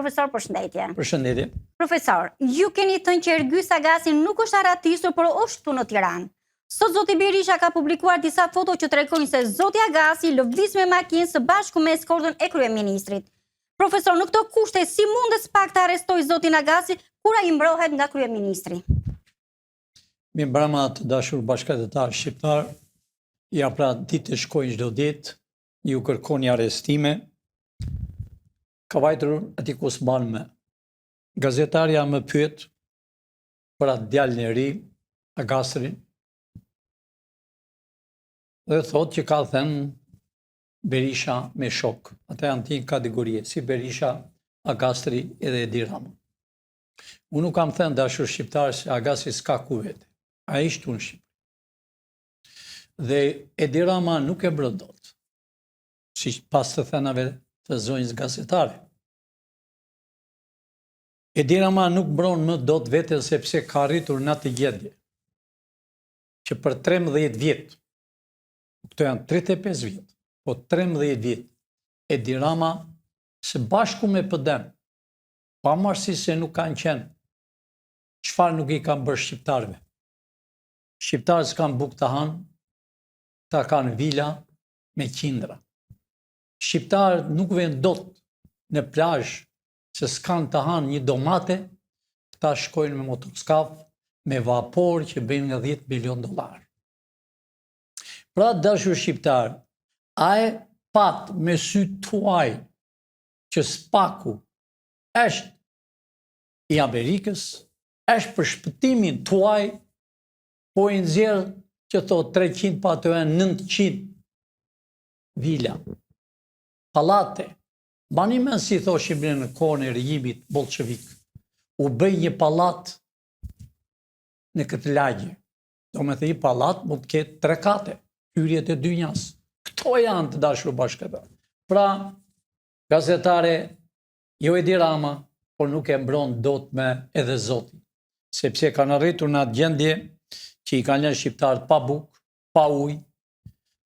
Profesor, përshëndetje. Përshëndetje. Profesor, ju keni thënë që Ergy Sagasi nuk është aratisur, por është këtu në Tiranë. Sot zoti Berisha ka publikuar disa foto që tregojnë se zoti Agasi lëviz me makinë së bashku me eskortën e kryeministrit. Profesor, në këto kushte si mundet pak të arrestoj zotin Agasi kur ai mbrohet nga kryeministri? Mi mbrëma të dashur bashkëdhetar shqiptar, ja pra ditë të shkojnë çdo ditë, ju kërkoni arrestime. Ka vajtur ati ku s'ban me. Gazetarja më pyet për atë djalin e ri, Agasrin, dhe thot që ka thënë Berisha me shok. Ata janë ti kategorie, si Berisha, Agastri edhe Edi Rama. Unë nuk kam thënë dashur shqiptar se Agastri s'ka ku vete. A ishtu në Shqipëri. Dhe Edi Rama nuk e mbrë dot, si pas të thënave të zonjës gazetare. Edi Rama nuk mbron më dot vete sepse ka arritur në atë gjendje që për 13 vjet, këto janë 35 vjet, po 13 vjet, Edi Rama së bashku me PD-n, pavarësisht se nuk kanë qenë, çfarë nuk i kanë bërë shqiptarëve. Shqiptarët s'kan bukë të hanë, ta kanë vila me qindra. Shqiptarët nuk vjen dot në plazh se s'kan të hanë një domate, këta shkojnë me motoskaf, me vapor që bëjnë nga $10 milion. Pra dashur shqiptar, a e pat me sy tuaj që spaku është i Amerikës, është për shpëtimin tuaj, po i nxjerr që thot 300 pa të janë 900 vila, pallate. Bani me si thoshim në kohën e regjimit bolshevik, u bëj një pallat në këtë lagje. Do me thënë pallat mund të ketë 3 kate, hyrjet e dynjas. Këto janë të dashur bashkëtar. Pra, gazetare, jo Edi Rama, por nuk e mbron dot me edhe Zoti, sepse kanë arritur në atë gjendje që i kanë lënë shqiptarët pa bukë, pa ujë,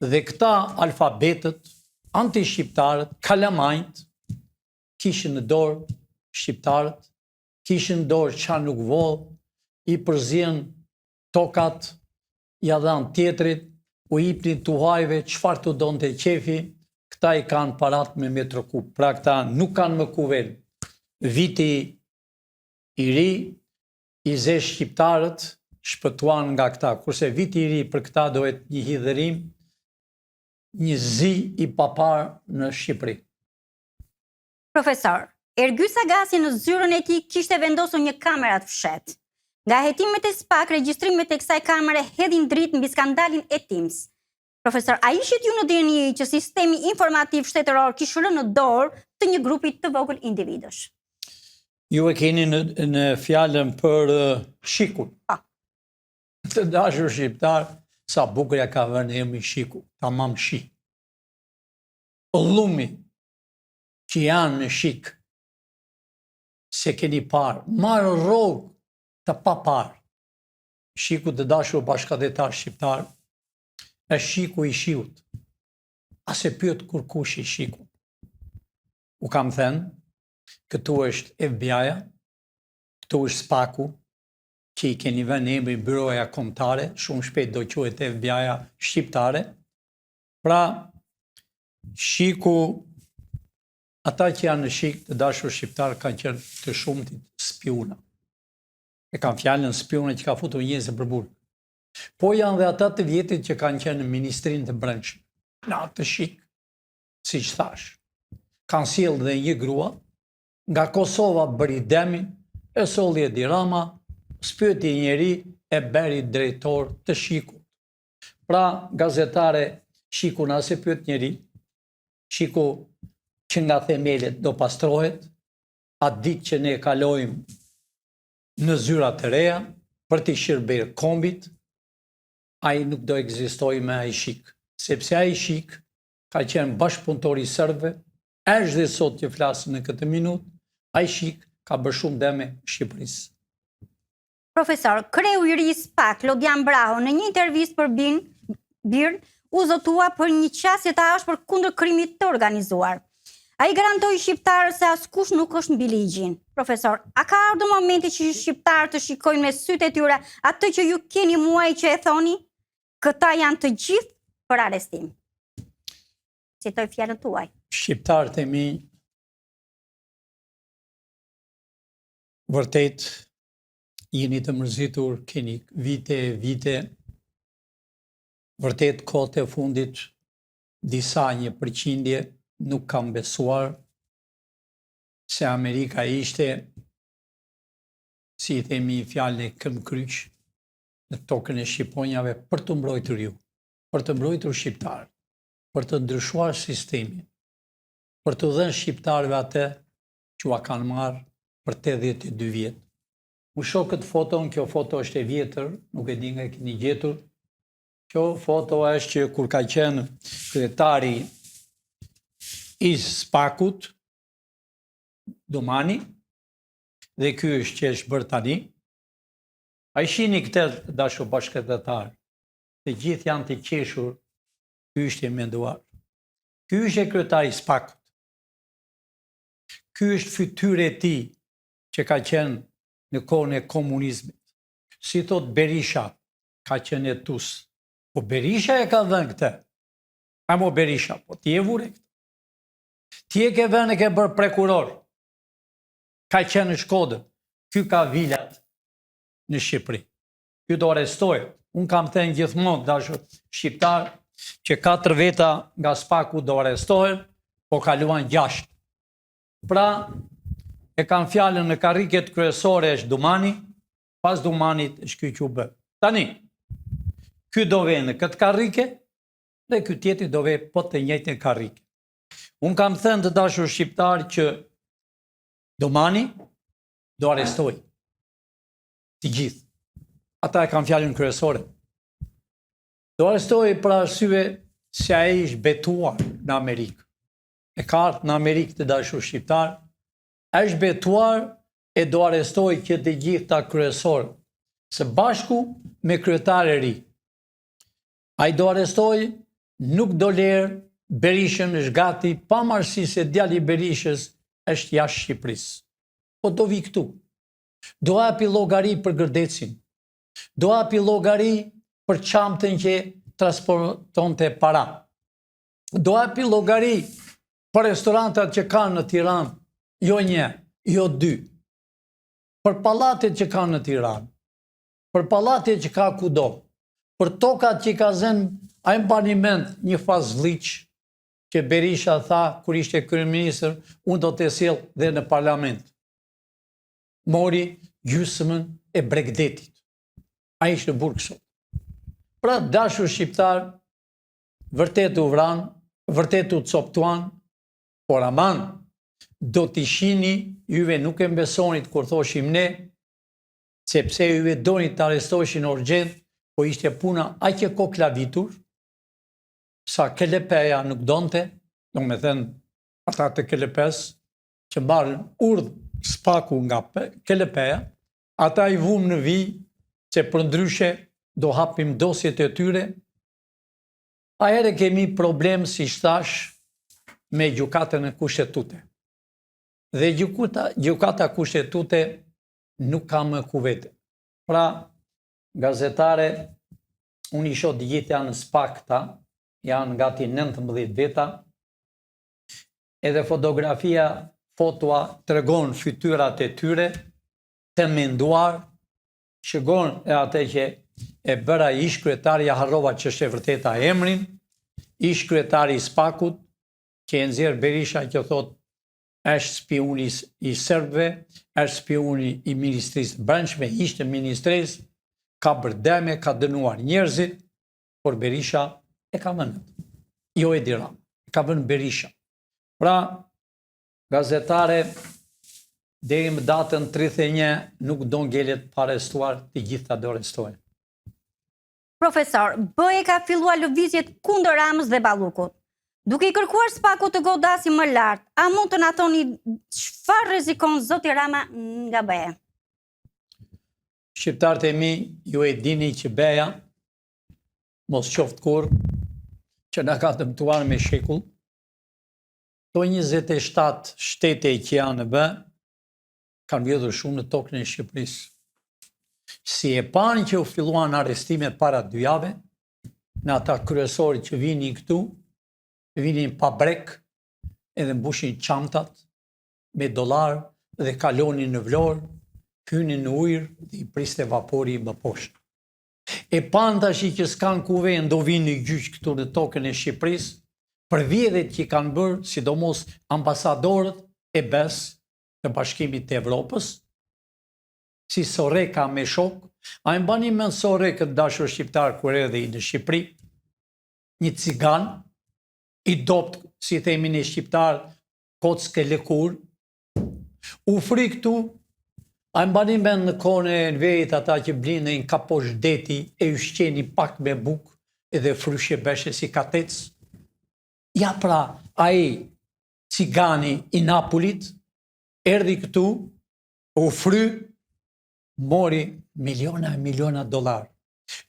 dhe këta alfabetët, anti-shqiptarët, kalamajt, kishin në dorë shqiptarët, kishin në dorë qa nuk vodh, i përzien tokat, ja dhanë tjetrit, u ipnin tuhajve, çfarë të donte qefi, këta i kanë parat me metrokup. Pra këta nuk kanë më kuvel. Viti i ri, i ze shqiptarët, shpëtuan nga këta. Kurse viti i ri për këta dohet një hidhërim, një zi i papar në Shqipëri. Profesor, Ergy Sagasi në zyrën e tij kishte vendosur një kamerë të fshetë. Nga hetimet e SPAK, regjistrimet e kësaj kamere hedhin dritë mbi skandalin e Teams. Profesor, a ishit ju në dieni që sistemi informativ shtetëror kishte rënë në dorë të një grupi të vogël individësh? Ju e keni në fjalën për shikun. Të dashur shqiptar, sa bukurja ka vënë emri shiku, tamam shi. Llumi që janë në shik, se keni parë, marë rrogë të pa parë. Shiku të dashur bashkëdhetar shqiptar, është shiku i shiut. Ase pyet kur kush i shiku. U kam thënë, këtu është FBI-ja, këtu është SPAK-u, që i keni vënë emri byroja kombëtare, shumë shpejt do quhet FBI-ja shqiptare. Pra, shiku, ata që janë në shik të dashur shqiptar kanë qenë të shumtit spiuna. E kanë fjalën spiuna që ka futur njerëz për burg. Po janë dhe ata të vjetit që kanë qenë në Ministrinë të Brendshme. Në atë shik, siç thash, kanë sjellë dhe një grua nga Kosova bëri demin, e solli Edi Rama, spyeti njeri e beri drejtor të shikut. Pra, gazetare, shiku nëse pyet njeri, shiku që nga themelet do pastrohet, atë ditë që ne kalojmë në zyra të reja, për të shërber kombit, ai nuk do ekzistoj me ai shik. Sepse ai shik ka qenë bashkëpunëtor i serbëve, është dhe sot që flasë në këtë minutë, ai shik ka bërë shumë deme Shqipërisë. Profesor, kreu i ri i SPAK, Lodian Braho, në një intervistë për Birn, u zotua për një qasje ta është për kundër krimit të organizuar. A i garantoi shqiptarë se askush nuk është mbi ligjin. Profesor, a ka ardhur momenti që shqiptarë të shikojnë me sytë e tyre atë që ju keni muaj që e thoni? Këta janë të gjithë për arrestim. Citoj fjalën tuaj. Shqiptarët e mi vërtet jeni të mërzitur, keni vite, vërtet kohët e fundit disa 1% nuk kam besuar se Amerika ishte, si i themi fjalën e këmbkryq në tokën e Shqiponjave për të mbrojtur ju, për të mbrojtur shqiptarët, për të ndryshuar sistemin, për të dhënë shqiptarëve atë që ua kanë marrë për 82 vjet. U shoh këtë foton, kjo foto është e vjetër, nuk e di nga e keni gjetur. Kjo foto është që kur ka qenë kryetari i SPAK-ut, Domani, dhe ky është që është bërë tani. A i shihni këtë dashur bashkëdhetar, të gjithë janë të qeshur, ky është i menduar. Ky është kryetari i SPAK-ut. Ky është fytyrë e tij që ka qenë në kohën e komunizmit. Si thot Berisha, ka qenë jetues. Po Berisha e ka dhënë këtë. Amo Berisha, po ti e vure këtë. Ti e ke vënë e ke bërë prokuror. Ka qenë në Shkodër. Ky ka vilat në Shqipëri. Ky do arrestohet. Unë kam thënë gjithmonë dashur shqiptar që 4 veta nga SPAK-u do arrestohen, po kaluan 6. Pra, e kanë fjalën në karriket kryesore është Domani, pas Domanit është ky që u bë. Tani, ky do ve në këtë karrike dhe ky tjetri do ve po të njëjtën karrike. Unë kam thënë të dashur shqiptar që Domani do arrestoj. Të gjithë. Ata e kanë fjalën kryesore. Do arrestoj për arsye se ai është betuar në Amerikë. E ka ardhur në Amerikë të dashur shqiptar, është betuar e do arrestoj që të gjithë ta kryesorë, së bashku me kryetar e ri. Ai do arrestoj, nuk do lerë, Berishën është gati, pavarësisht se djali i Berishës është jashtë Shqipërisë. Po do vi këtu. Do hapi llogari për Gërdecin. Do hapi llogari për çamtën që transportonte para. Do hapi llogari për restorantat që kanë në Tiranë, jo 1, jo 2. Për pallatet që kanë në Tiranë. Për pallatet që ka kudo. Për tokat që ka zënë ai baniment një fazliq që Berisha tha kur ishte kryeministër, unë do të sjell dhe në parlament. Mori gjysmën e Bregdetit. Ai ishte në burg sot. Pra dashur shqiptar, vërtet u vran, vërtet u coptuan, por aman, do t'i shihni, juve nuk e mbesonit kur thoshim ne, sepse juve doni të arrestoheshin urgjent, po ishte puna aq e koklavitur, sa KLP-ja nuk donte, do me thënë ata të KLP-s, që marrën urdhë SPAK-u nga KLP-ja, ata i vumë në vijë, që për ndryshe do hapim dosjet e tyre. A ere kemi problem, si shtash, me gjykatën e kushtetute. Dhe gjykata kushtetute nuk ka më kuvete. Pra, gazetare, unë i shoh të gjithë janë SPAK-ta, janë gati 19 veta, edhe fotografia, fotoa tregon fytyrat e tyre, të menduar, shëgon e atë që e bëra ish kryetari, ja harrova që është e vërteta emrin, ish kryetari i SPAK-ut, që e nxjerr Berisha që thot është spiuni i serbëve, është spiuni i Ministrisë Brendshme, ishte ministres, ka bërdeme, ka dënuar njerëzit, por Berisha e ka vënë. Jo Edi Rama, e ka vënë Berisha. Pra, gazetare, deri më datën 31 nuk do ngelet pa arrestuar, të gjitha do arrestohen. Profesor, BE ka filluar lëvizjet kundër Ramës dhe Ballukut. Duke i kërkuar SPAK-ut të godasi më lart, a mund të na thoni çfarë rrezikon zoti Rama nga BE? Shqiptarët e mi, ju e dini që BE-ja mos qoftë kur që na ka dëmtuar me shekull, Këto 27 shtete që janë në bë, kanë vjedhur shumë në tokën e Shqipërisë. Si e pani që u filluan arrestimet para 2 jave, në ata kryesorë që vinin këtu, vinin pa brek, edhe mbushin çantat me dollar dhe kalonin në Vlorë, hynin në ujër dhe i priste vapori më poshtë. E pan tash që s'kan ku vend do vinë në gjyq këtu në tokën e Shqipërisë, për vjedhjet që kanë bërë, sidomos ambasadorët e BE-s të Bashkimit të Evropës, si Soreka me shok, a e mbani mend Soreka dashur shqiptar kur erdhi në Shqipëri, një cigan, i dopt, si themi në shqiptar, kockë lëkur, u fri këtu, a e mbani mend në kohën e Enverit ata që blinin kaposh deti e ushqeni pak me bukë edhe fryshe beshe si katec? Ja pra, ai cigani i Napolit erdhi këtu, u fry, mori miliona e miliona dollar.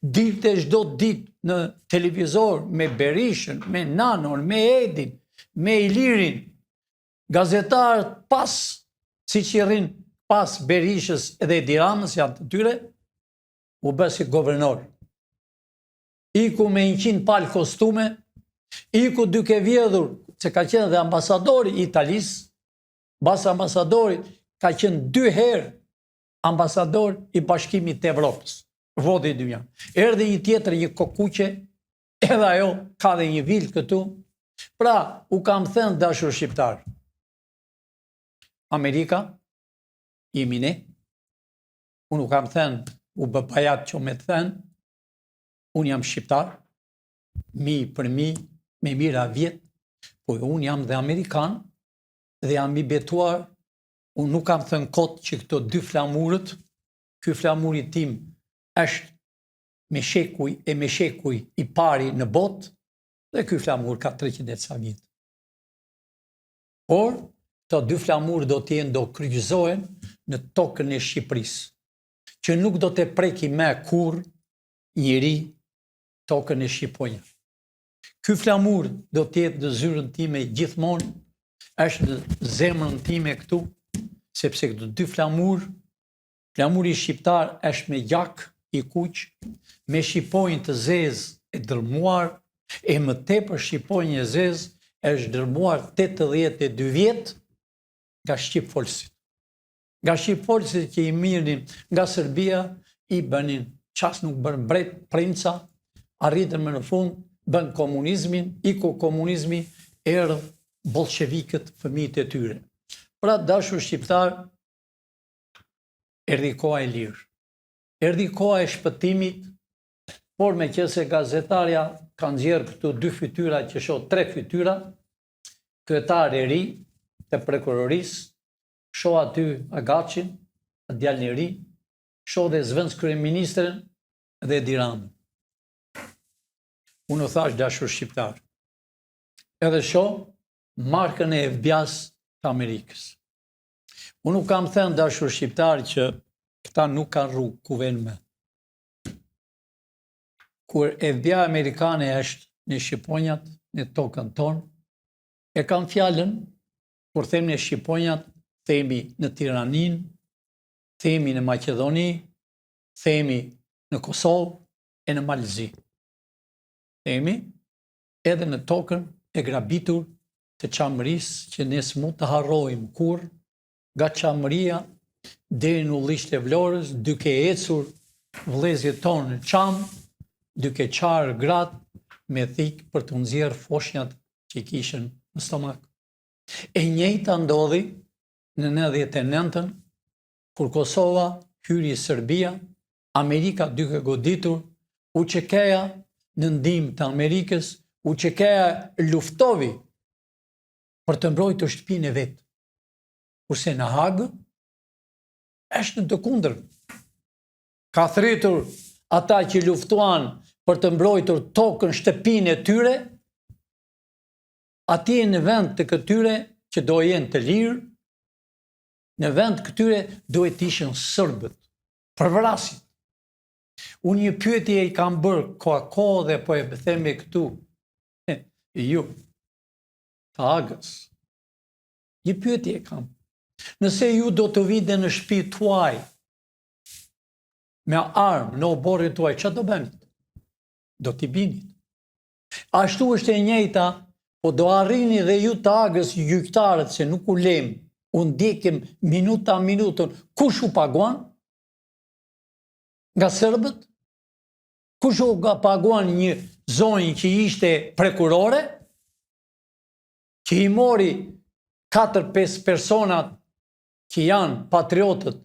Dilte çdo ditë në televizor me Berishën, me Nanon, me Edin, me Ilirin, gazetarët pas, si që rrin pas Berishës edhe Edi Ramës janë të tyre, u bë si governor. Iku me 100 palë kostume, iku duke vjedhur, se ka qenë dhe ambasadori i Italisë, bas ambasadori ka qenë 2 herë ambasador i Bashkimit të Evropës, vodi 2 janë. Erdhi një tjetër, një kokuqe, edhe ajo ka dhe një vilë këtu. Pra, u kam thënë dashur shqiptar, Amerika, jemi ne, unë u kam thënë, u bë pajat që me të thënë, unë jam shqiptar, mi për mi, me mira vjetë, po unë jam dhe Amerikan, dhe jam i betuar, unë nuk kam thënë kot që këto 2 flamurët, ky flamuri tim është me shekuj i pari në botë, dhe ky flamur ka 300 e ca vjetë. Por, këto 2 flamurë do kryqëzohen në tokën e Shqipërisë, që nuk do të preki me kur njëri tokën e Shqiponja. Ky flamur do t'jetë në zyrën time gjithmonë, është në zemrën time këtu, sepse këto 2 flamuri shqiptar është me gjak i kuq, me shqiponjë të zezë e dërmuar, e më tepër shqiponjë e zezë është dërmuar 82 vjetë nga Shqipfolësit. Nga Shqipfolësit që i mirnin nga Serbia, i bënin qas nuk bën mbret, princa, arritën më në fund, bën komunizmin, iko komunizmi, erdhë bolshevikët fëmijët e tyre. Pra dashur shqiptar, erdhi koha e lirë. Erdhi koha e shpëtimit, por me qëse gazetarja kanë nxjerrë këtu 2 fytyra që shoh 3 fytyra, kryetar e ri të prokurorisë, shoh aty Agaçin, djalin e ri, shoh dhe zëvendës kryeministrin dhe Edi Ramën. Unë u thash dashur shqiptar, edhe shoh markën e FBI-s të Amerikës. Unë nuk kam thënë dashur shqiptar që këta nuk kanë rrugë ku vjen me. Kur FBI amerikane është në Shqiponjat, në tokën tonë, e kanë fjalën, kur themi në Shqiponjat, themi në Tiranin, themi në Maqedoni, themi në Kosovë e në Malzi. Themi edhe në tokën e grabitur të Çamërisë që ne s'mund të harrojmë kur, nga Çamëria deri në ullisht e Vlorës, duke ecur vëllezërit tonë në Çam, duke qarë gratë me thikë për të nxjerrë foshnjat që kishin në stomak. E njëjta ndodhi në 99-ën, kur Kosova hyri Serbia, Amerika duke goditur, UÇK-ja në ndihmë të Amerikës, UÇK-ja luftovi për të mbrojtur shtëpinë e vet. Kurse në Hagë është në të kundërt. Ka thritur ata që luftuan për të mbrojtur tokën, shtëpinë e tyre, atje në vend të këtyre që do jenë të lirë, në vend këtyre duhet ishin sërbët, përvrasit. Unë një pyetje i kam bërë kohë dhe po e themi këtu, ju, të Hagës, Një pyetje kam. Nëse ju do të vide në shtëpi tuaj me armë në oborrin tuaj, çfarë do bëni? Do t'i binit. Ashtu është e njëjta, po do arrini dhe ju të agës gjyqtarët se nuk u lem, u ndjekim minuta minutën, kush u paguan? Nga serbët? Kush u paguan një zonjë që ishte prekurore? Që i mori 4-5 personat që janë patriotët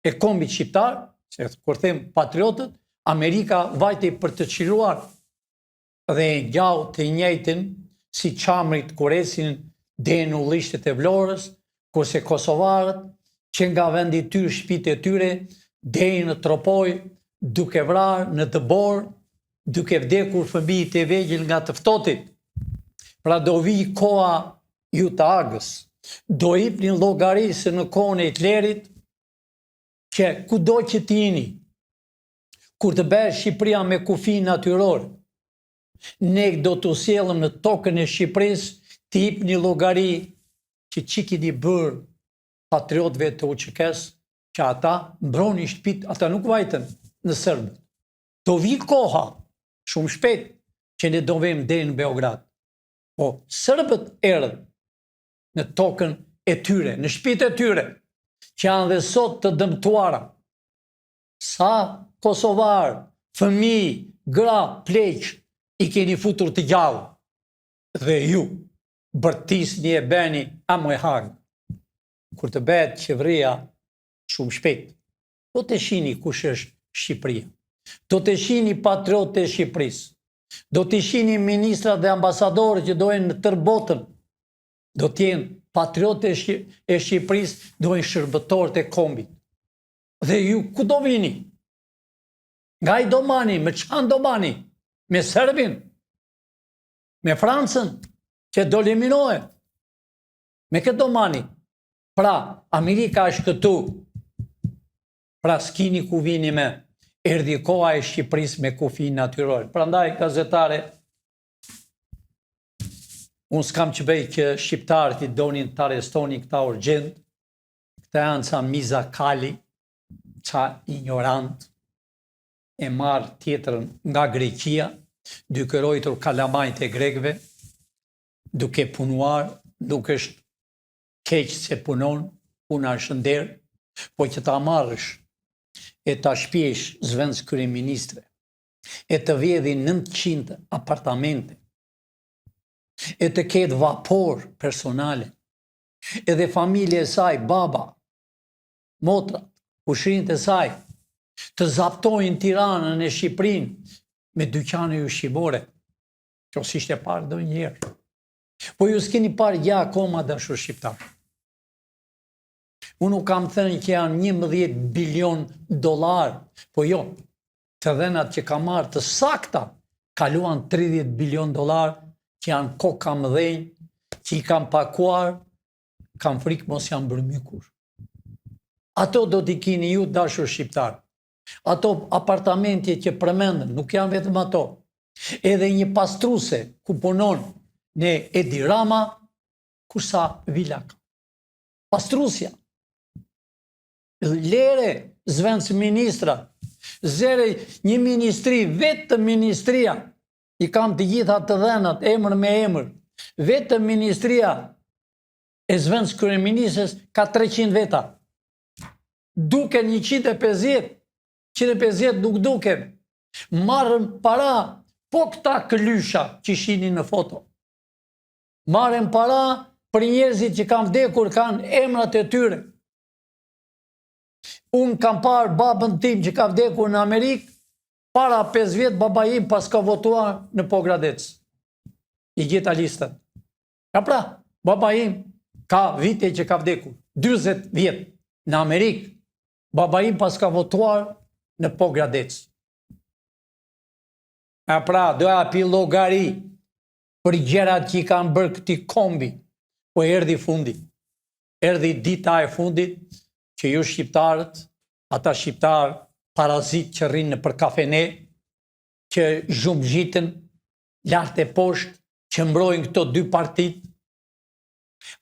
e kombit shqiptar, se kur them patriotët, Amerika vajte për të çliruar dhe gjau të njëjtin si çamrit kur esin deri në ullishtet e Vlorës, kurse kosovarët që nga vendi i tyre, shtëpitë e tyre, deri në Tropoj, duke vrarë në Dëbor, duke vdekur fëmijët e vegjël nga të ftohtit. Pra do vi koha ju të agës, do hipni llogarisë në kohën e Hitlerit, që kudo që t'jini, kur të bëhet Shqipëria me kufi natyror, ne do të sjellëm në tokën e Shqipërisë të hipni llogari që keni bërë patriotëve të UÇK-s, që ata mbroni shtëpitë, ata nuk vajtën në serbë. Do vi koha shumë shpejt që ne do vëmë deri në Beograd. Po serbët erdhën në tokën e tyre, në shtëpitë e tyre, që janë dhe sot të dëmtuara. Sa kosovar, fëmijë, gra, pleq i keni futur të gjallë. Dhe ju bërtisni e bëni amoj hag. Kur të bëhet qeveria shumë shpejt, do të shihni kush është Shqipëria. Do të shihni patriotë e Shqipërisë. Do të shihni ministra dhe ambasadorë që dojnë në tërë botën. Do të jenë patriotë e Shqipërisë, dojnë shërbëtorët e kombit. Dhe ju ku do vini? Nga i do mani, me çan do mani? Me Serbin? Me Francën, që do eliminohet? Me këtë do mani? Pra, Amerika është këtu. Pra, s'kini ku vini me. Erdhi koha e Shqipërisë me kufi natyror. Prandaj, gazetare, unë s'kam që bëj që shqiptarët i donin të arrestoni këta urgjent, këta janë ca miza kali, ca ignorant, e marë tjetrën nga Greqia, duke rojtur kalamajt e grekve, duke punuar, nuk është keq se punon, puna është nder, po që ta marrësh e ta shpjesh zvenc kryeministre, e të vjedhi 900 apartamente, e të ketë vapor personale, edhe familje e saj, baba, motra, ushrinët e saj, të zaptojnë Tiranën e Shqipërinë me dyqane ushqimore. Kjo s'ishte parë do njëherë. Po ju s'keni parë ja akoma dashur shqiptar. Unë kam thënë që janë 11 bilion dolar, po jo, të dhenat që ka marrë të sakta, kaluan 30 bilion dolar, që janë koka mëdhenj, që i kam pakuar, kam frikë mos janë bërë mykur. Ato do t'i kini ju dashur shqiptar. Ato apartamentje që përmendën, nuk janë vetëm ato. Edhe një pastruse ku punon në Edi Rama, kursa vila ka. Pastrusja. Lere zvenc ministra, zere një ministri, vetëm ministria, i kam të gjitha të dhenat, emër me emër, vetëm ministria e zvenc kryeministres ka 300 veta. Duke 150, 150 nuk duke. Marrën para, po këta këlysha që shini në foto. Marrën para për njerëzit që kanë vdekur, kanë emrat e tyre. Unë kam parë babën tim që ka vdekur në Amerikë, para 5 vjetë baba im pas ka votuar në Pogradec. I gjitha listën. Ja pra, baba im ka vite që ka vdekur. 20 vjetë në Amerikë, baba im pas ka votuar në Pogradec. Ja pra, do api llogari për gjërat që i kanë bërë këti kombi. Po erdhi fundi. Erdhi dita e fundit që ju shqiptarët, ata shqiptarë parazit që rrinë në për kafene, që zhumëgjitën, lartë e poshtë, që mbrojnë këto dy partit,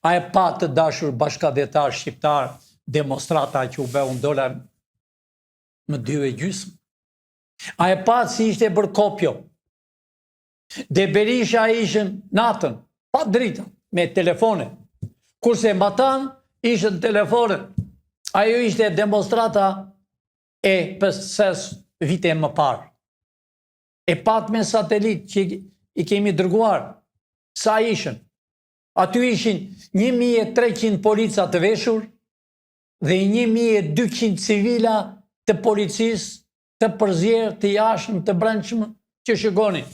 A e pa të dashur bashkëdetar shqiptar demonstrata që u bëu dola më 2,5? A e pa si ishte bërë kopjo? Dhe Berisha ishën natën, pa drita, me telefone. Kurse Mbatan ishën telefone. Ajo ishte demonstrata e pëses vite më parë. E pat me satelit që i kemi dërguar, sa ishën? Aty ishin 1.300 polica të veshur dhe 1.200 civila të policisë, të përzjerë, të jashëm, të brendshëm që shikonin.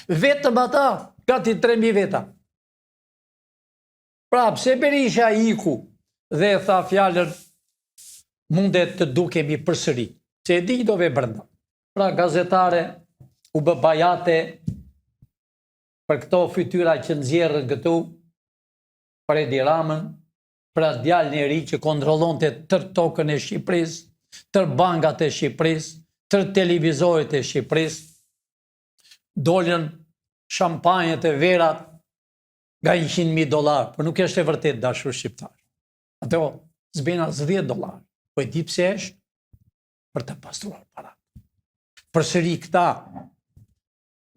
Vetëm ata, gati 3.000 veta. Pra, pse Berisha iku dhe tha fjalën mundet të dukemi përsëri, që e di dove brenda. Pra, gazetare u bë bajate për këto fytyra që nxjerrën këtu, për Edi Ramën, për atë djalin e ri që kontrollonte tër tokën e Shqipërisë, tër bankat e Shqipërisë, tër televizorit e Shqipërisë, dolën shampanjët e verat nga $100.000, por nuk është e vërtet dashur shqiptar. Ato zbena $10, po e di pse është? Për të pastruar parat. Përsëri këta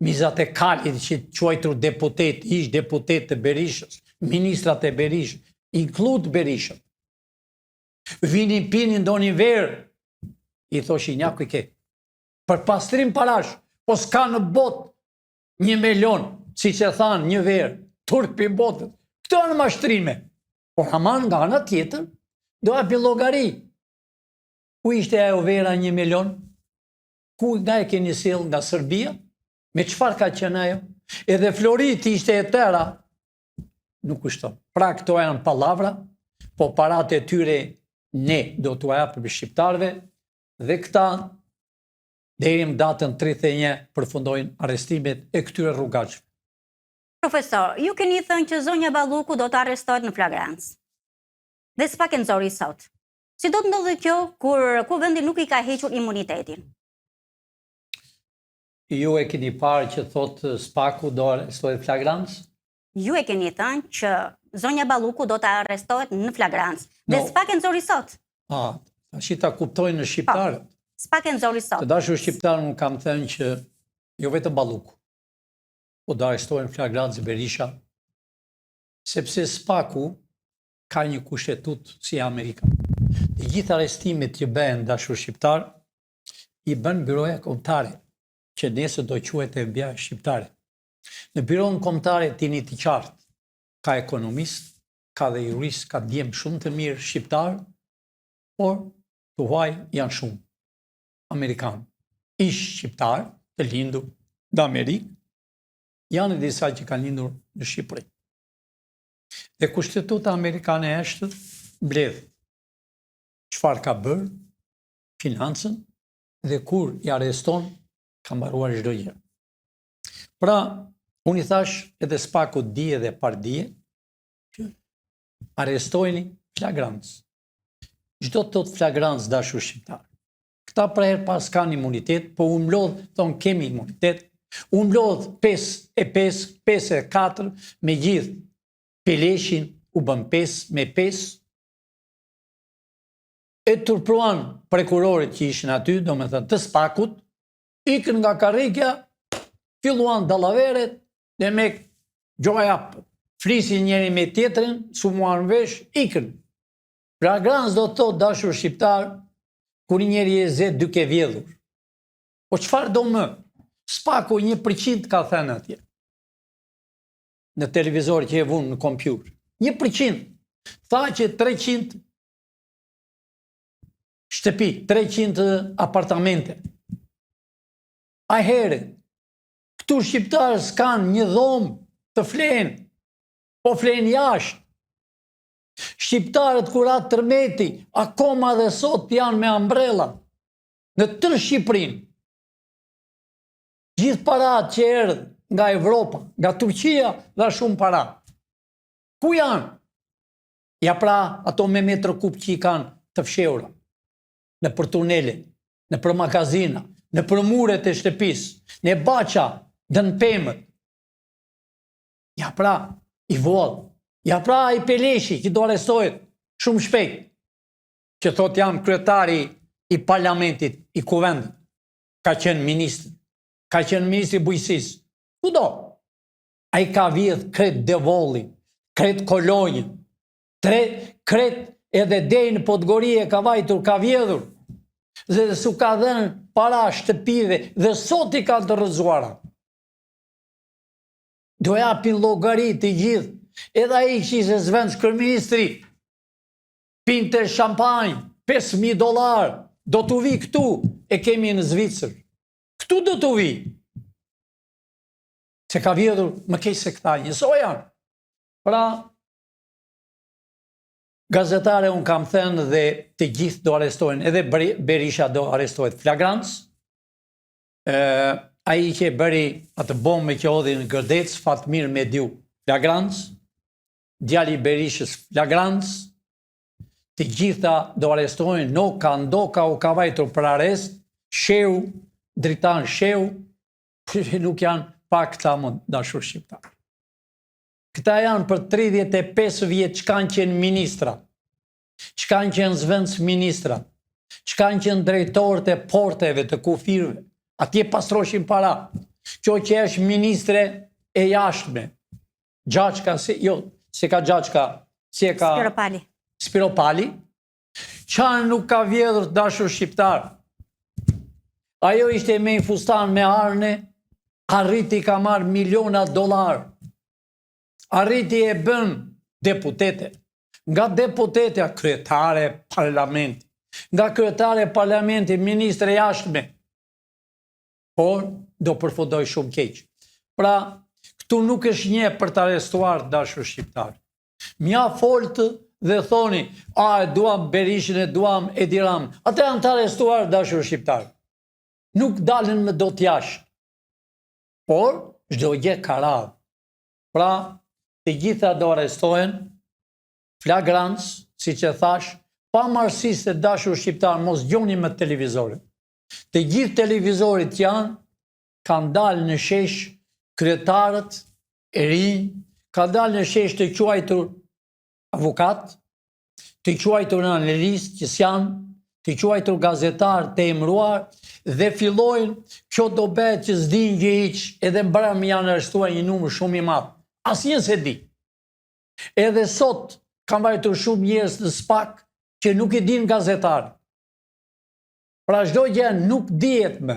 mizat e kalit që quajtur deputet, ish deputet të Berishës, ministrat e Berishës, inklud Berishën, vinin pinin do një verë, i thoshin njaku i ke, për pastrim parash, po s'ka në botë 1 milion, si që thanë një verë, turk për botët, këto në mashtrime, por aman nga në tjetër, do api logari, ku ishte ajo vera 1 milion, ku nga e keni sill nga Serbia, me qëfar ka qenë ajo, edhe Florit ishte e tëra, nuk kushton. Pra këto janë palavra, po parat e tyre ne do t'u japim shqiptarëve dhe këta deri në datën 31 përfundojnë arrestimet e këtyre rrugaçve. Profesor, ju keni thënë që zonja Balluku do të arrestohet në flagrancë. Dhe s'pak e nxori sot. Si do të ndodhë kjo kur kuvendi nuk i ka hequr imunitetin? Ju e keni parë që thotë Spaku do arrestohet në flagrancë? Ju e keni thënë që zonja Balluku do të arrestohet në flagrancë. Dhe s'pak e nxori sot. Tash ta kuptojnë në shqiptarët. S'pak e nxori sot. Të dashur shqiptarë, unë kam thënë që jo vetëm Balluku, po do arrestohen në flagrancë Berisha, sepse Spaku ka një kushtetutë si Amerika. Të gjithë arrestimet që bëhen, dashur shqiptar, i bën byroja kombëtare, që nesër do quhet FBI shqiptare. Në byron kombëtare tini të qartë, ka ekonomist, ka dhe jurist, ka djem shumë të mirë shqiptar, por të huaj janë shumë Amerikanë. Ish shqiptar, të lindur në Amerikë, janë disa që kanë lindur në Shqipëri. Dhe kushtetuta amerikane është mbledh çfarë ka bërë, financën, dhe kur i arreston, ka mbaruar çdo gjë. Pra, unë i thash edhe Spaku dije dhe pardije, që arrestojni flagrancë. Çdo të thotë flagrancë, dashur shqiptar. Këta praher pas kanë imunitet, po u mlodh, thonë kemi imunitet, u mlodh 5-4, me gjithë Peleshin u bën 5-5, e turpruan prokurorit që ishin aty, do me thënë të Spakut, ikën nga karrikja, filluan dallaveret, dhe me gjoja flisin njëri me tjetrin, su muan vesh, ikën. Flagrancë do të thotë, dashur shqiptar, kur njeri e zet duke vjedhur. Po çfarë do më? Spaku 1% ka thënë atje. Në televizor që e vunë në kompjuter. 1%. Tha që 300 shtëpi, 300 apartamente. A here, këtu shqiptarë s'kanë një dhomë të flenë, po flenë jashtë. Shqiptarët kur atë tërmeti, akoma dhe sot janë me ambrella, në tërë Shqipërinë. Gjithë parat që erdhë nga Evropa, nga Turqia dhe shumë para. Ku janë? Ja pra ato me metro kup që i kanë të fshehura, në për tunele, në për magazina, në për muret e shtëpisë, në baqa, dën pemët. Ja pra, i vodhë. Ja pra ai Peleshi, që do arrestohet shumë shpejt, që thot jam kryetari i parlamentit, i kuvendit, ka qenë ministr, ka qenë ministri i bujqësisë, kudo. Ai ka vjedh kret Devolli, kret Kolonjë, kret edhe deri në Podgori ka vajtur, ka vjedhur, dhe su ka dhenë para shtëpive, dhe sot i ka të rrëzuara. Do japin llogari të gjithë, edhe ai që ishte zvenc kryeministri, pinte shampanjë, $5.000, do t'u vi këtu, e kemi në Zvicër. Këtu do t'u vi. Se ka vjedhur më keq se këta, njësoj janë. Pra, gazetare unë kam thënë dhe të gjithë do arrestohen, edhe Berisha do arrestohet flagrans, ai që bëri atë bombë që odhi në Gërdec, Fatmir Mediu, flagrans, djali Berishës flagrans, të gjitha do arrestohen, Ndoka u ka vajtur për arrest, Sheu, Dritan Sheu, nuk janë pak këta më dashur shqiptar. Këta janë për 35 vjetë që kanë qenë ministra, që kanë qenë zvenc ministra, që kanë qenë drejtorët e porteve të kufirve, atje pastroshin para. Kjo që është ministre e jashtme, Gjaçka, se ka Gjaçka, se ka Spiropali, qanë nuk ka vjedhur të dashur shqiptar. Ajo ishte me një fustan me arne, arriti ka marrë miliona $. Arriti e bën deputete. Nga deputetja kryetare parlamenti. Nga kryetare parlamenti ministre jashtme. Por do përfundoj shumë keq. Pra, këtu nuk është një për të arrestuar dashur shqiptar. Mja foltë dhe thoni, e duam Berishën, e duam Edi Ramën. Ate janë të arrestuar dashur shqiptar. Nuk dalën me do t'jashtë. Por, çdo gjë ka radhë. Pra, të gjitha do arrestohen, flagrans, si që thash, pa marësisht e dashur shqiptar, mos gjoni me televizorit. Të gjithë televizorit kanë dalë në shesh kryetarët e rinj, kanë dalë në shesh të quajtur avokat, të quajtur analist që s'janë, të quajtur gazetar të emruar, dhe fillojnë, kjo do bëhet që s'din gjë hiç, edhe mbrëmje janë arrestuar një numër shumë i madh. Asnjë se di. Edhe sot kanë vajtur shumë njerëz në SPAK që nuk i din gazetar. Pra çdo gjë nuk dihet më.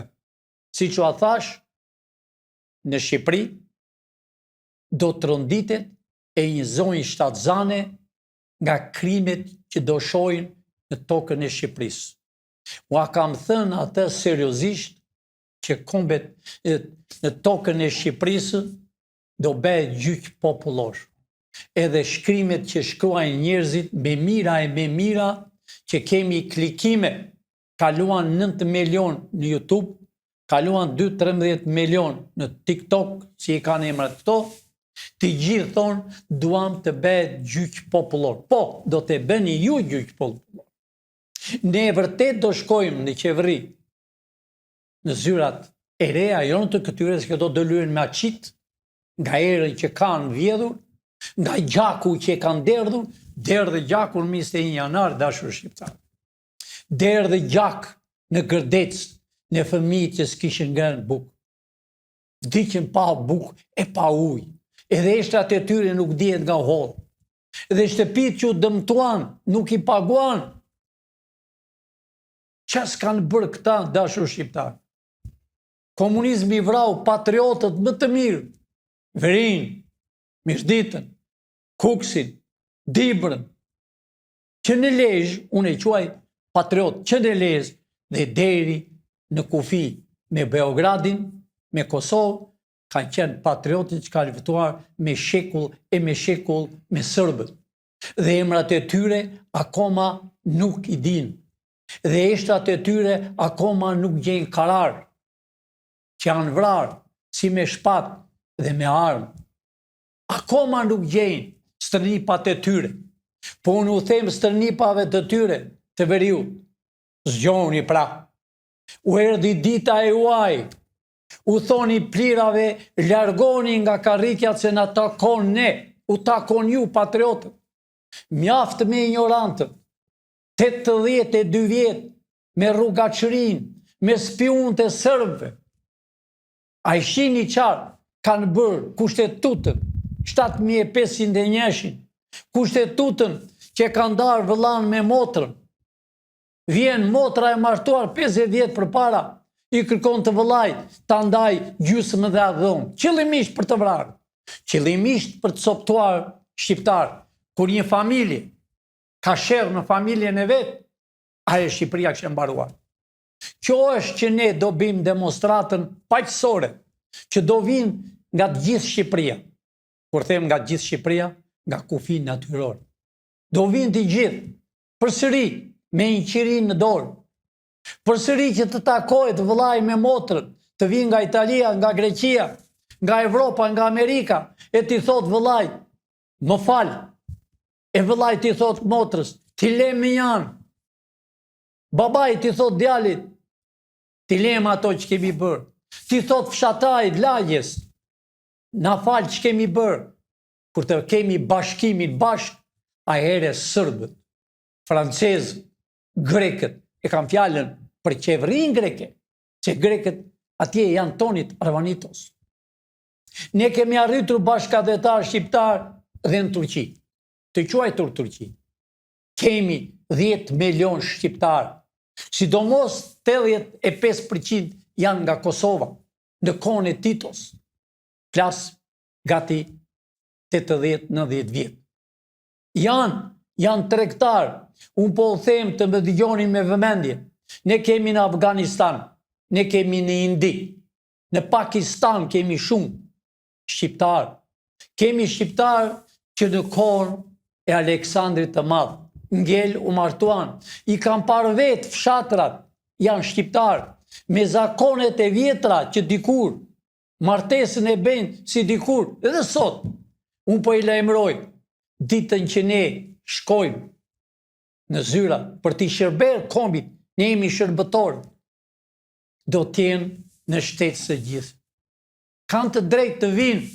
Siç u thash, në Shqipëri do të rënditet e një zonjë shtatzane nga krimet që do shohin në tokën e Shqipërisë. Ua kam thënë atë seriozisht që kombet në tokën e Shqipërisë do bëhet gjyq popullor. Edhe shkrimet që shkruajnë njerëzit me mira e me mira që kemi klikime, kaluan 9 milion në YouTube, kaluan 2-13 milion në TikTok, si i kanë emrat këto, të gjithë thonë duam të bëhet gjyq popullor. Po, do të bëni ju gjyq popullor. Ne e vërtet do shkojmë në qeveri, në zyrat e reja, jo në të këtyre se këto do lyen me aqit, nga erën që kanë vjedhur, nga gjaku që kanë derdhur, derdhe gjakun 21 janar, dashur shqiptar. Derdhe gjak në Gërdec, në fëmijët që s'kishin ngrënë bukë. Vdiqën pa bukë e pa ujë. Edhe eshtrat e tyre nuk dihet nga hollë. Edhe shtëpitë që u dëmtuan nuk i paguan. Çfarë s'kanë bërë këta dashur shqiptar? Komunizmi vrau patriotët më të mirë. Verin, Mishditën, Kuksin, Dibrën, që në Lezhë, unë e quaj patriot, që në Lezhë dhe deri në kufi me Beogradin, me Kosovë, kanë qenë patriotit që kanë luftuar me shekull e me shekull me Serbët. Dhe emrat e tyre akoma nuk i din. Dhe eshtrat e tyre akoma nuk gjejnë karar, që janë vrarë si me shpat dhe me armë. Akoma nuk gjejnë stërnipat e tyre. Po unë u them stërnipave të tyre të veriut. Zgjoni pra. U erdhi dita e uaj. U thoni plirave, largoni nga karrikjat se na takon ne. u takon ju patriotët. Mjaft me ignorantët, 82 vjetë me rrugaçërin, me spionët e sërbëve. A i shini qarë kanë bërë kushtetutën 7501, kushtetutën që kanë darë vëllan me motrën. Vjen motra e martuar 50 vjetë për para, i kërkon të vëllaj të andaj gjysmë dhe adhon. Qëllimisht për të vrarë, qëllimisht për të coptuar shqiptarë. Kur një familje ka shërë në familjen e vetë, ajo Shqipëria kështë mbaruar. Kjo është që ne do bim demonstratën paqësore, që do vinë nga të gjithë Shqipëria. Kur them nga të gjithë Shqipëria, nga kufi natyror. Do vinë të gjithë, përsëri me një qirin në dorë, përsëri që të takojë të vëllai me motrën, të vinë nga Italia, nga Greqia, nga Evropa, nga Amerika, e t'i thot vëllai, më falë, e vëllai t'i thot motrës, t'i lem janë, babaj t'i thot djalit, t'i lem ato që kemi bërë, t'i thot fshatajt, lagjes, na falë që kemi bërë, kur të kemi bashkimin bashk, a here sërbët, francezë, grekët, e kam fjallën për qeverin greke, që grekët atje janë tonit Arvanitos. Ne kemi arritur bashkëdhetar shqiptar dhe në Turqi, të quajtur Turqi. Kemi 10 milion shqiptar, sidomos 85% janë nga Kosova, në kohën e Titos, flas gati 80-90 vjetë. Janë tregtar, unë po u them të më dëgjoni me vëmendje. Ne kemi në Afganistan, ne kemi në Indi, në Pakistan kemi shumë shqiptar. Kemi shqiptar që në kohën e Aleksandrit të Madh, ngel u martuan, i kam parë vetë fshatrat, janë shqiptar, me zakonet e vjetra që dikur, martesën e bëjnë si dikur, edhe sot, unë po i lajmëroj, ditën që ne shkojmë në zyra për t'i shërber kombit, ne jemi shërbëtor, do t'jenë në shtetë së gjithë. Kanë të drejtë të vinë,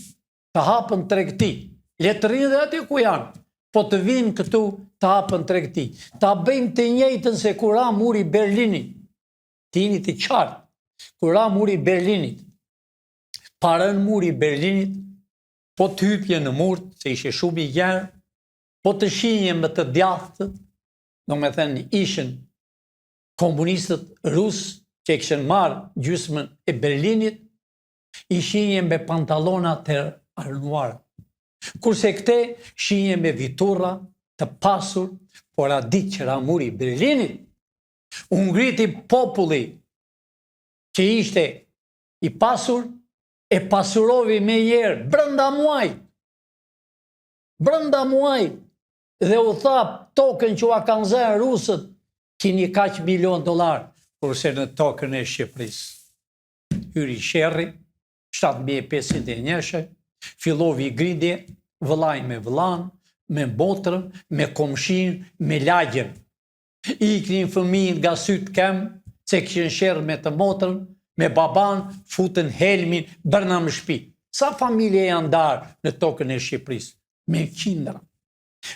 të hapën tregti, le të rinë dhe aty ku janë, po të vinë këtu të hapën tregti. Ta bëjmë të njëjtën se kur ra muri Berlinit, t'jini të qartë, kur ra muri Berlinit, parën muri Berlinit, po të hypje në murt, se ishe shumë i gjerë, po të shinje më të djathtët, do me thënë ishen komunistët rusë që e këshën marë gjysmën e Berlinit, i shinje me pantalona të arnuara. Kurse këte shinje me viturra të pasur, por a ditë që ra muri Berlinit, unë ngriti populli që ishte i pasur, e pasurovi me njerë brënda muaj, dhe u tha tokën që a kanë zërë rusët, kini kaq milion dolar, kurse në tokën e Shqipërisë. Hyri sherri, 7501, fillovi gridje, vëllaj me vëllan, me botrën, me komshin, me lagjen. Iknin fëmijën nga sytë kem, se këshin sherrë me të motrën, me baban, futën helmin, bërna më shpi. Sa familje janë darë në tokën e Shqipërisë? Me qindra.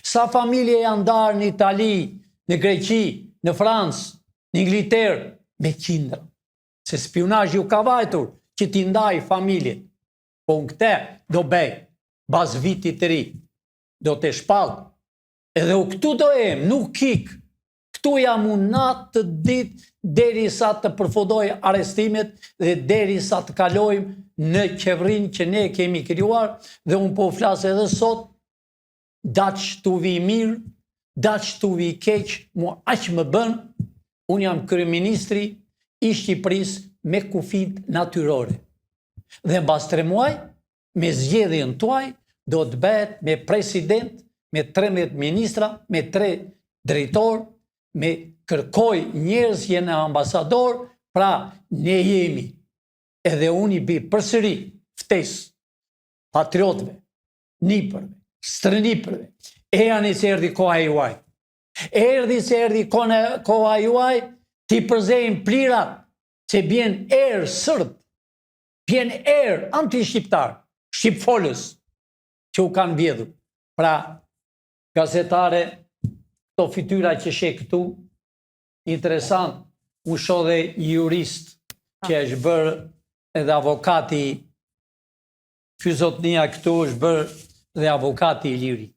Sa familje janë darë në Itali, në Greqi, në Francë, në Ingilterë? Me qindra. Se spionazhi u ka vajtur që t'i ndaj familje. Po në këte do bej, bas vitit të ri, do të shpallë. Edhe u këtu do nuk kikë. Këtu jam unë natë të ditë deri sa të përfundoj arestimet dhe deri sa të kalojmë në qevrin që ne kemi krijuar dhe unë po flasë edhe sot, daq të vi mirë, daq të vi keq, mu aq më bën, unë jam kryeministri i Shqipërisë me kufit natyrore. Dhe mbas 3 muaj, me zgjedhjen tuaj, do të bëhet me president, me 13 ministra, me 3 drejtor, me kërkoj njerëzje në ambasador, pra ne jemi. Edhe unë i bi përsëri ftesë patriotëve, nipërve, strënipërve, e janë i se erdi koha juaj. Erdi se erdi koha juaj, ti përzejnë plirat, që bjen erë sërbë, bjen erë anti-shqiptar, shqipfolës, që u kanë vjedhur. Pra, gazetare, këto fytyra që sheh këtu, interesant, unë shoh dhe jurist që është bërë edhe avokati, ky zotnia këtu është bërë dhe avokati i lirit.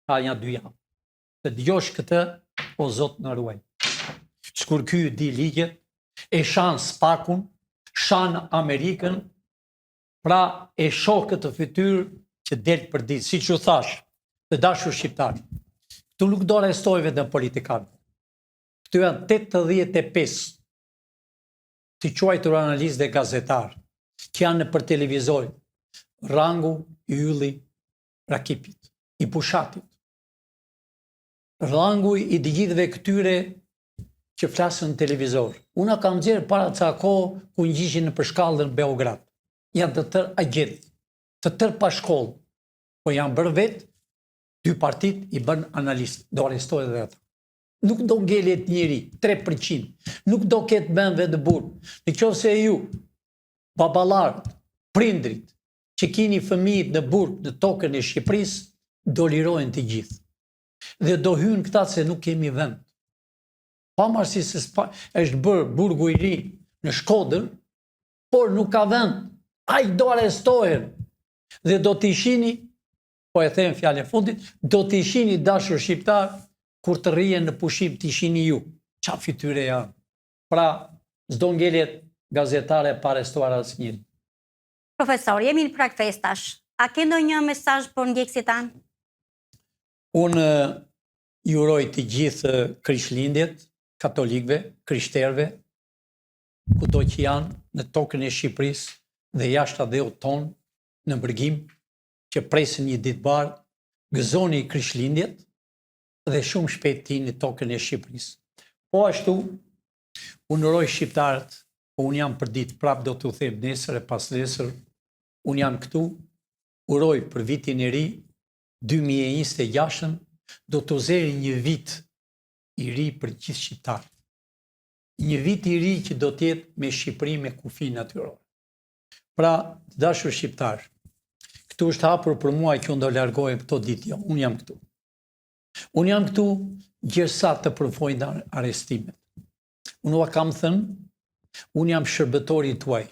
Ka një 2 javë. Të dëgjosh këtë, o zot në ruaj. Skur ky di ligjet, e shan spakun, shan Amerikën, pra e shoh këtë fytyrë që del për ditë, si që thash, të dashur shqiptar. Këtu nuk do arrestoj vetëm politikanë. Këtu janë 85 të quajtur analistë dhe gazetarë, që janë për televizor, rangu, ylli, Rakipit, i Pushatit. Rangu i të gjithëve këtyre që flasën në televizor. Una kam gjerë para ca kohë ku ngjishin në përshkallën Beograd. Janë të tërë agjentë, të tërë pa shkollë, po janë bërë vetë, 2 partit i bën analistë, do arrestohet dhe ata. Nuk do ngelet njëri, 3%, nuk do ketë bëndve të burë. Në qoftë se ju, babalarët, prindrit, që kini fëmijët në burg në tokën e Shqipërisë, do lirohen të gjithë. Dhe do hynë këta se nuk kemi vend. Pavarësisht se është bërë burgu i ri në Shkodër, por nuk ka vend. Ai do arrestohen. Dhe do t'i shihni, po e them fjalën fundit, do t'i shihni dashur shqiptar kur të rrihen në pushim t'i shihni ju. Çfarë fytyre janë. Pra, s'do ngelet gazetare pa arrestuar asnjëri. Profesor, jemi në prag festash. A ke ndonjë mesazh për ndjekësit tanë? Unë ju uroj të gjithë Krishtlindjet, katolikëve, krishterëve, kudo që janë në tokën e Shqipërisë dhe jashtë dheut tonë, në Bërgim, që presin një ditë bardhë, gëzoni Krishtlindjet dhe shumë shpejt në tokën e Shqipërisë. Po ashtu, unë uroj shqiptarët, po unë jam për ditë, prapë do t'u them nesër e pas nesër, unë jam këtu, uroj për vitin e ri, 2026, do të zeri një vit i ri për gjithë shqiptarët. Një vit i ri që do tjetë me Shqipëri me kufi natyrore. Pra, të dashur shqiptarë, këtu është hapur për mua që unë do largohem këto ditë, jo, unë jam këtu. Unë jam këtu gjersa të përvojnë arrestimet. Unë ua kam thënë, unë jam shërbëtori tuaj.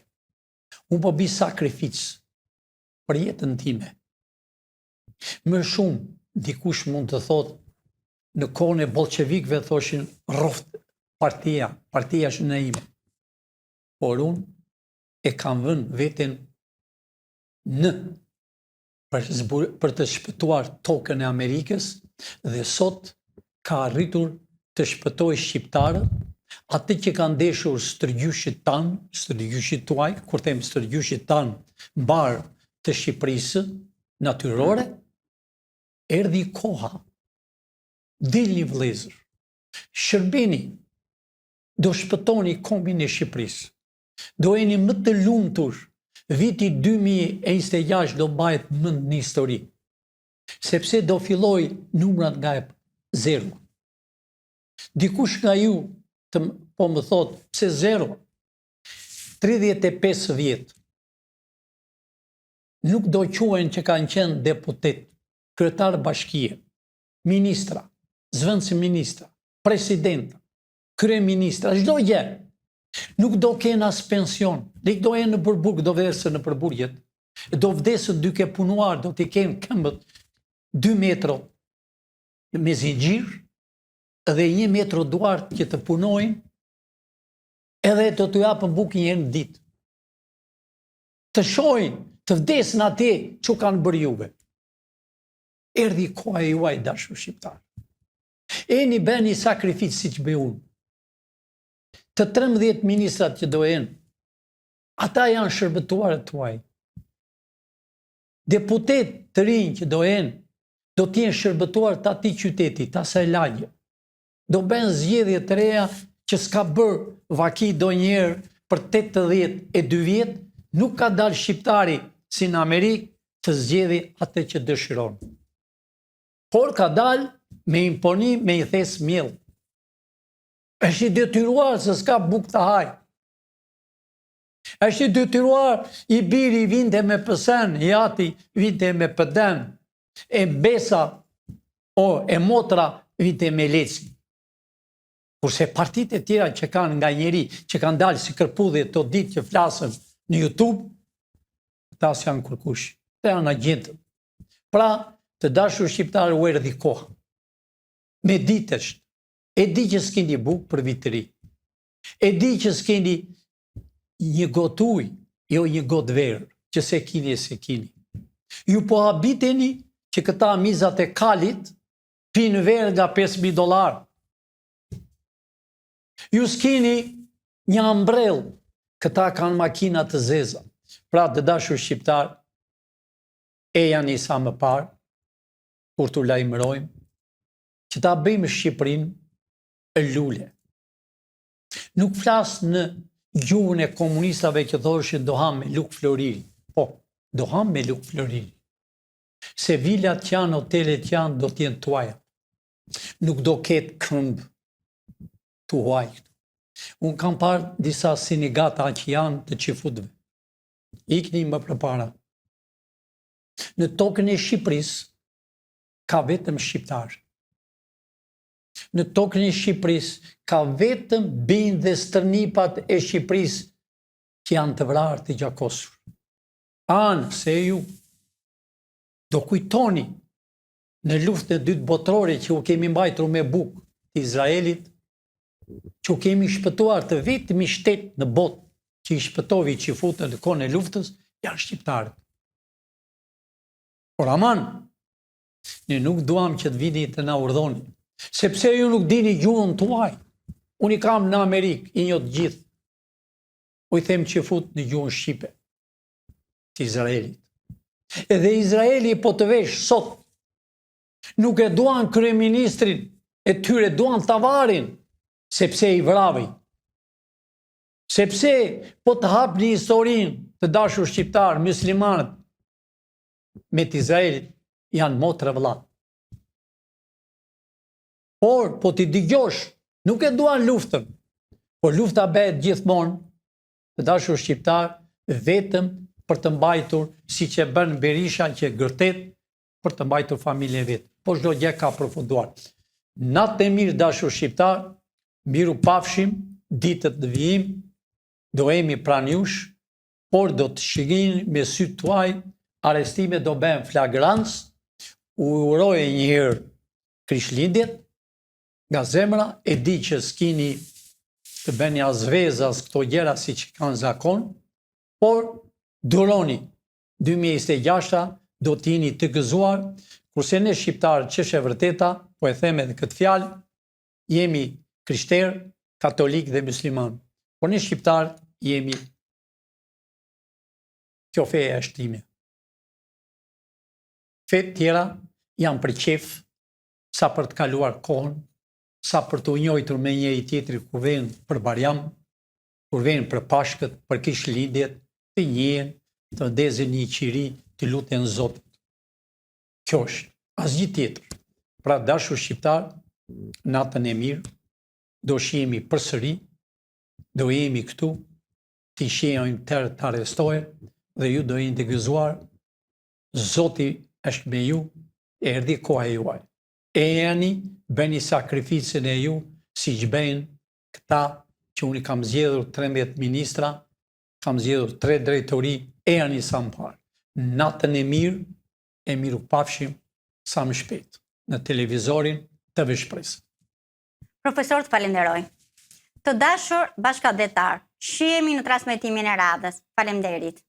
Unë po bi sakrificë për jetën time. Më shumë, dikush mund të thotë, në kohën e bolshevikëve thoshin rroft partia është në ime. Por unë e kam vënë veten për të shpëtuar tokën e Amerikës dhe sot ka arritur të shpëtoj shqiptarët, atë që kanë ndeshur stërgjyshit tanë, stërgjyshit tuaj, kur them stërgjyshit tanë, mbar të Shqipërisë natyrore, erdhi koha, dilni vëllezër, shërbeni, do shpëtoni kombin e Shqipërisë, do jeni më të lumtur, viti 2026 do mbahet mend në histori, sepse do filloj numrat nga zero. Dikush nga ju po më thot, pse zero? 35 vjetë. Nuk do quhen që kanë qenë deputet, kryetar bashkie, ministra, zëvendësi ministra, presidenta, kryeministra, çdo gjë. Nuk do kenë as pension, dhe do jenë në përburg, do vdesën në përburgjet, do vdesën duke punuar, do t'i kenë këmbët 2 metro me zinxhir, dhe 1 metro duart që të punojnë, edhe të t'u japën bukë një herë në ditë. Të shohin, të vdesin atje që kanë bërë juve. Erdhi koha e juaj, dashur shqiptar. Eni bëni sakrificë si që bëj unë. Të 13 ministrat që do jenë, ata janë shërbëtuarët tuaj. Deputet të rinj që do jenë, do t'jenë shërbëtuar të ati qyteti, të asaj lagje. Do bënë zgjedhje të reja që s'ka bërë vaki do njerë për 82 vjetë, nuk ka dalë shqiptari si në Amerikë të zgjedhi atë që dëshiron. Por ka dalë me imponim, me i thes mjellë. Është i detyruar se s'ka bukë të hajë. Është i detyruar i biri vinte me pësen, i ati vinte me pëden. e Besa e motra vite me Leci. Kurse partitë e tjera që kanë nga njeri, që kanë dalë si kërpudhje të ditë që flasën në YouTube, ta s'janë kurkush, të janë agentët. Pra, të dashur shqiptarë u erdhi koha. Me ditësh, e di që s'keni bukë për vitëri. E di që s'keni një gotë ujë, jo një gotë verë, që se kini e se kini. Ju po habiteni që këta mizat e kalit pinë verë nga $5.000. Ju s'kini një ambrell, këta kanë makina të zeza. Pra të dashur shqiptar, e janë i sa më parë, kur të lajmërojmë, që ta bëjmë Shqipërinë e lule. Nuk flasë në gjuhën e komunistave që thoshin do ham me Luk Floriri. Po, do ham me Luk Floriri. Se vilat që janë, hotelet që janë, do t'jenë tuaja. Nuk do ketë këmbë tuaj. Unë kam parë disa sinigata që janë të qifutve. Ikni më përpara. Në tokën e Shqipërisë ka vetëm shqiptarë. Në tokën e Shqipërisë ka vetëm binë dhe stërnipat e Shqipërisë që janë të vrarë të gjakosur. Anë se ju do kujtoni në luftën e dytë botërore që u kemi mbajtur me bukë të Izraelit, që u kemi shpëtuar të vetëmi shtetë në botë që i shpëtovi që i futën në kohën e luftës, janë shqiptarët. Por aman, ne nuk duam që të vini të na urdhoni, sepse ju nuk dini gjuhën tuaj. Unë i kam në Amerikë, i një të gjithë. U i them që i fut në gjuhën Shqipe, të Izraelit. Edhe Izraeli po të vesh sot, nuk e duan kryeministrin, e tyre duan Tavarin, sepse i vravi. Sepse po të hap një historinë të dashur shqiptar, muslimanët, me të Izraelit, janë motra vëlla. Por, po t'i digjosh, nuk e duan luftën, por lufta bëhet gjithmonë, të dashur shqiptar, vetëm për të mbajtur, si që bën Berisha që gërtet, për të mbajtur familje vetë. Po çdo gjë ka përfunduar. Natë e mirë dashur shqiptar, miru pafshim, ditët në vijim, do emi pranë jush, por do të shikini me sy tuaj, arestime do bëhen flagrancë, u uroje një herë Krishtlindjet, nga zemra, e di që s'kini të bëni azvezas këto gjëra si që kanë zakon, por duroni 2026 do t'jini të gëzuar, kurse ne shqiptarë që është e vërteta, po e them edhe këtë fjalë, jemi krishterë, katolik dhe musliman. Por ne shqiptarë jemi kjo feja e shtime. Fet tjera janë për qef, sa për të kaluar kohën, sa për të njojtur me njëri tjetri kur vjen për Bajram, kur vjen për Pashkët, për Krishtlindjet, të njihen, të ndezin një qiri, të luten Zotit. Kjo është, asgjë tjetër. Pra dashur shqiptar, natën e mirë, do shihemi përsëri, do jemi këtu, të shihemi të arrestohen dhe ju do jeni të gëzuar. Zoti është me ju, erdhi koha e juaj. E jeni, bëni sakrificën e ju, si që bëjnë këta që unë kam zgjedhur 13 ministra, kam zgjedhur 3 drejtori, e jeni sa më parë. Natën e mirë, e miru pafshim sa më shpejt në televizorin të Shpresë. Profesor, të falenderoj. Të dashur bashkëdhetar, shihemi në transmetimin e radhës. Faleminderit.